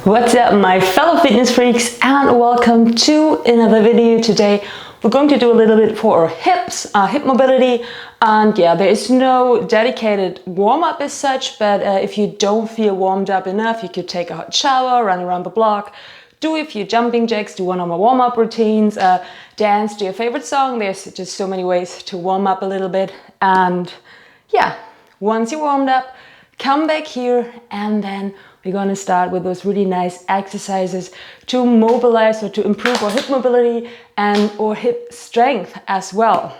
What's up, my fellow fitness freaks, and welcome to another video. Today we're going to do a little bit for our hips, hip mobility, and yeah, there is no dedicated warm-up as such, but if you don't feel warmed up enough, you could take a hot shower, run around the block, do a few jumping jacks, do one of my warm-up routines, dance to your favorite song. There's just so many ways to warm up a little bit. And yeah, once you're warmed up, come back here, and then we're going to start with those really nice exercises to mobilize or to improve our hip mobility and or hip strength as well.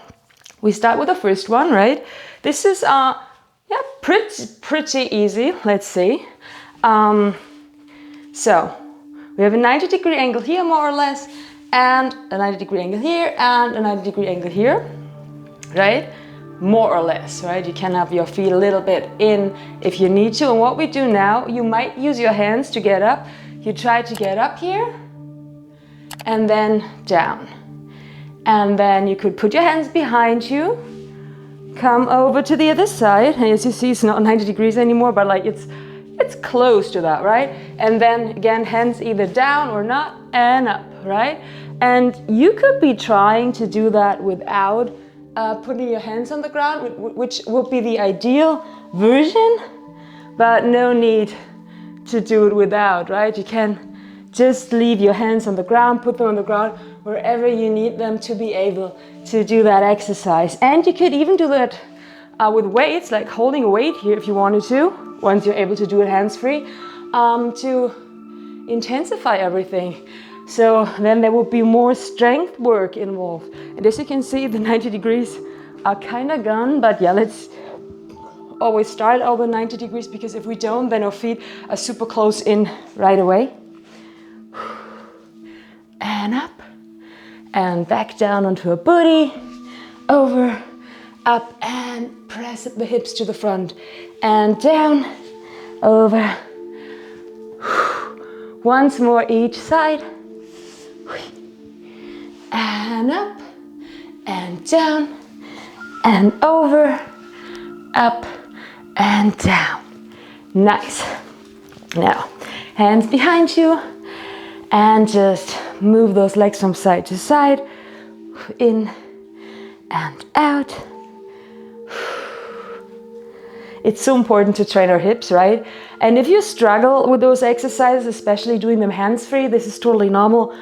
We start with the first one, right? This is pretty easy. Let's see. So we have a 90-degree angle here, more or less, and a 90-degree angle here, and a 90-degree angle here, right? More or less, right? You can have your feet a little bit in if you need to. And what we do now, you might use your hands to get up. You try to get up here and then down. And then you could put your hands behind you, come over to the other side. And as you see, it's not 90 degrees anymore, but like it's close to that, right? And then again, hands either down or not, and up, right? And you could be trying to do that without putting your hands on the ground, which would be the ideal version, but no need to do it without, right? You can just leave your hands on the ground, put them on the ground wherever you need them to be able to do that exercise. And you could even do that with weights, like holding a weight here if you wanted to, once you're able to do it hands-free, to intensify everything. So then there will be more strength work involved. And as you can see, the 90 degrees are kind of gone, but yeah, let's always start over 90 degrees, because if we don't, then our feet are super close in right away. And up, and back down onto a booty, over, up, and press the hips to the front, and down, over. Once more each side. And up, and down, and over, up, and down. Nice. Now, hands behind you, and just move those legs from side to side, in and out. It's so important to train our hips, right? And if you struggle with those exercises, especially doing them hands-free, this is totally normal.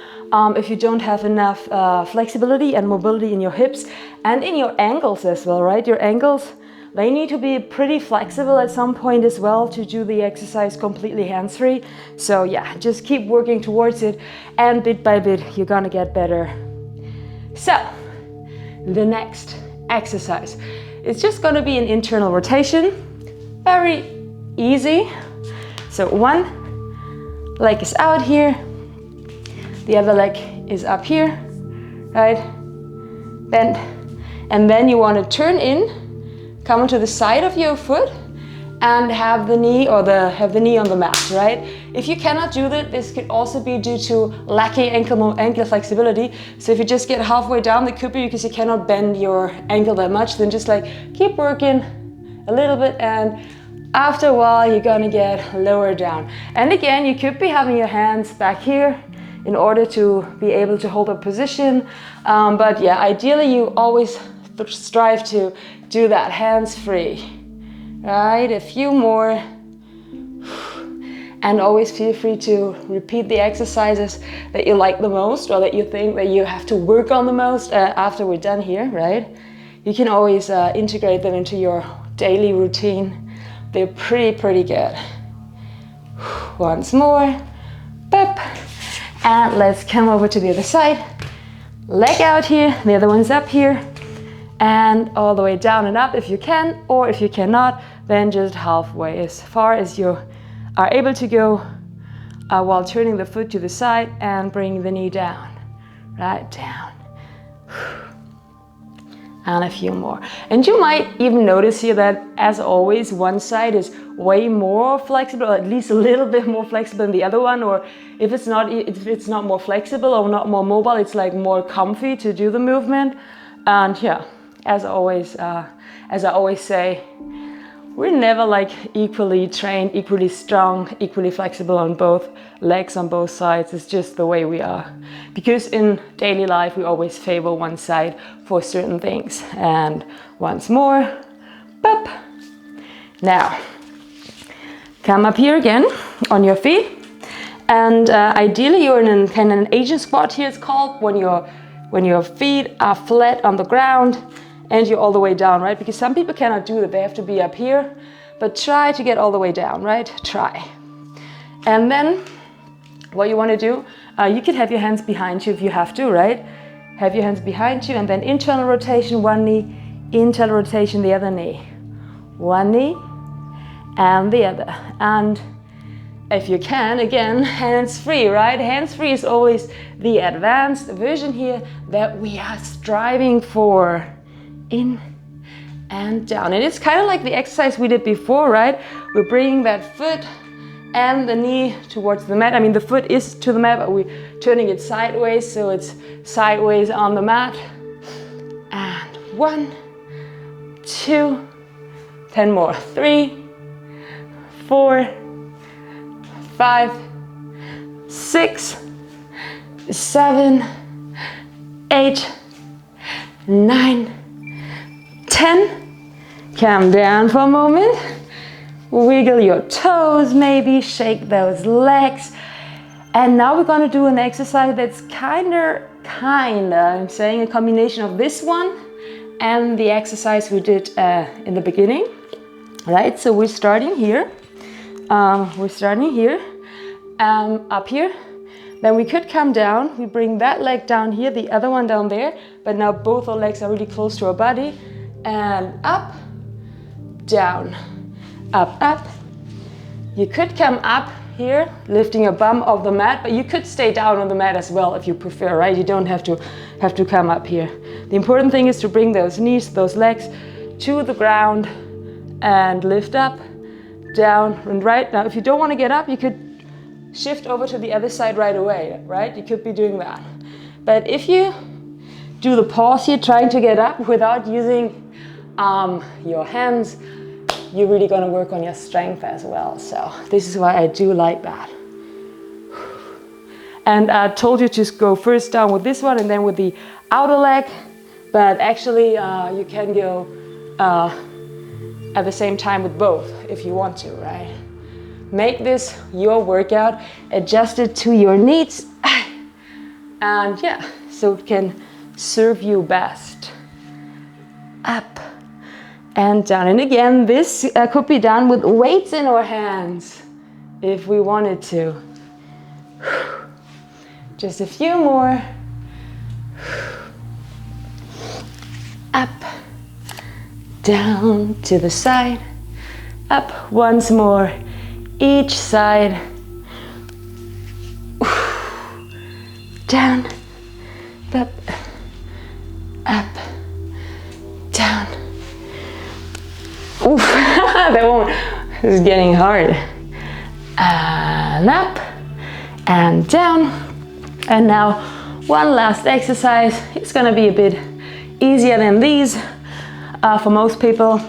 If you don't have enough flexibility and mobility in your hips and in your ankles as well, right? Your ankles, they need to be pretty flexible at some point as well to do the exercise completely hands-free. So yeah, just keep working towards it, and bit by bit, you're gonna get better. So, the next exercise, it's just gonna be an internal rotation. Very easy. So one leg is out here, the other leg is up here, right? Bend. And then you want to turn in, come onto the side of your foot, and have the knee on the mat, right? If you cannot do that, this could also be due to lacking ankle flexibility. So if you just get halfway down, it could be because you cannot bend your ankle that much. Then just like keep working a little bit, and after a while you're gonna get lower down. And again, you could be having your hands back here in order to be able to hold a position. But yeah, ideally you always strive to do that hands-free. Right, a few more. And always feel free to repeat the exercises that you like the most, or that you think that you have to work on the most after we're done here, right? You can always integrate them into your daily routine. They're pretty good. Once more. Boop. And let's come over to the other side. Leg out here, the other one's up here. And all the way down and up if you can, or if you cannot, then just halfway, as far as you are able to go, while turning the foot to the side and bringing the knee down, right down. And a few more. And you might even notice here that, as always, one side is way more flexible, or at least a little bit more flexible than the other one. Or if it's not more flexible or not more mobile, it's like more comfy to do the movement. And yeah, as I always say, we're never like equally trained, equally strong, equally flexible on both legs, on both sides. It's just the way we are. Because in daily life, we always favor one side for certain things. And once more, boop. Now, come up here again on your feet. And ideally you're in kind of an Asian squat here, it's called, when your feet are flat on the ground and you're all the way down, right? Because some people cannot do that, they have to be up here, but try to get all the way down, right? Try. And then what you want to do, you can have your hands behind you if you have to, right? Have your hands behind you and then internal rotation, one knee, internal rotation, the other knee. One knee and the other. And if you can, again, hands free, right? Hands free is always the advanced version here that we are striving for. In and down. And it's kind of like the exercise we did before, right? We're bringing that foot and the knee towards the mat. I mean, the foot is to the mat, but we're turning it sideways, so it's sideways on the mat. And 1, 2, 10 more. 3, 4, 5, 6, 7, 8, 9, 10. Come down for a moment. Wiggle your toes, maybe shake those legs. And now we're gonna do an exercise that's I'm saying a combination of this one and the exercise we did in the beginning, right? So we're starting here. Up here. Then we could come down. We bring that leg down here, the other one down there. But now both our legs are really close to our body. And up, down, up, up. You could come up here, lifting your bum off the mat, but you could stay down on the mat as well if you prefer, right? You don't have to come up here. The important thing is to bring those knees, those legs to the ground and lift up, down, and right. Now, if you don't want to get up, you could shift over to the other side right away, right? You could be doing that. But if you do the pause here, trying to get up without using your hands, you're really going to work on your strength as well. So this is why I do like that. And I told you to go first down with this one and then with the outer leg, but actually you can go at the same time with both if you want to, right? Make this your workout, adjust it to your needs, and yeah, so it can serve you best. Up and down. And again, this could be done with weights in our hands if we wanted to. Just a few more. Up, down to the side. Up once more, each side. Down, up, up, down. Oof, that one is getting hard. And up and down. And now one last exercise. It's gonna be a bit easier than these for most people.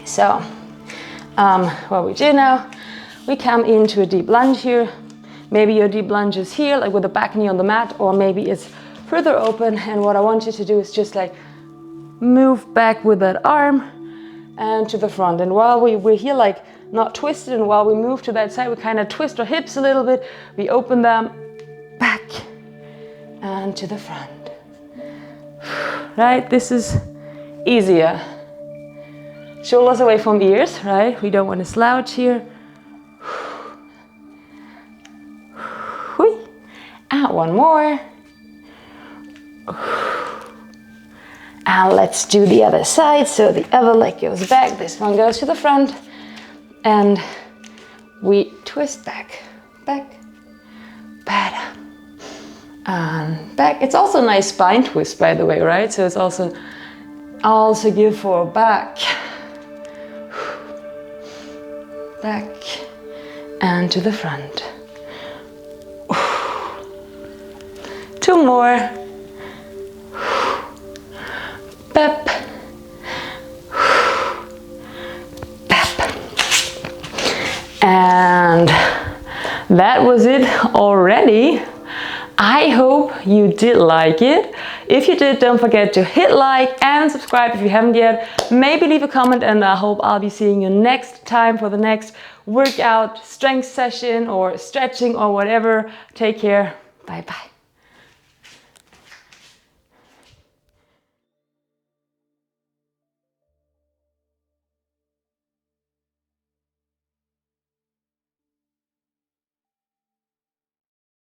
So what we do now, we come into a deep lunge here. Maybe your deep lunge is here, like with the back knee on the mat, or maybe it's further open. And what I want you to do is just like move back with that arm and to the front. And while we're here like not twisted, and while we move to that side, we kind of twist our hips a little bit. We open them back and to the front. Right, this is easier. Shoulders away from ears, right? We don't want to slouch here. And one more. And let's do the other side. So the other leg goes back, this one goes to the front, and we twist back, back, back, and back. It's also a nice spine twist, by the way, right? So it's also good for back, back, and to the front. 2 more. Up, And that was it already. I hope you did like it. If you did, don't forget to hit like and subscribe if you haven't yet. Maybe leave a comment, and I hope I'll be seeing you next time for the next workout, strength session or stretching or whatever. Take care. Bye bye.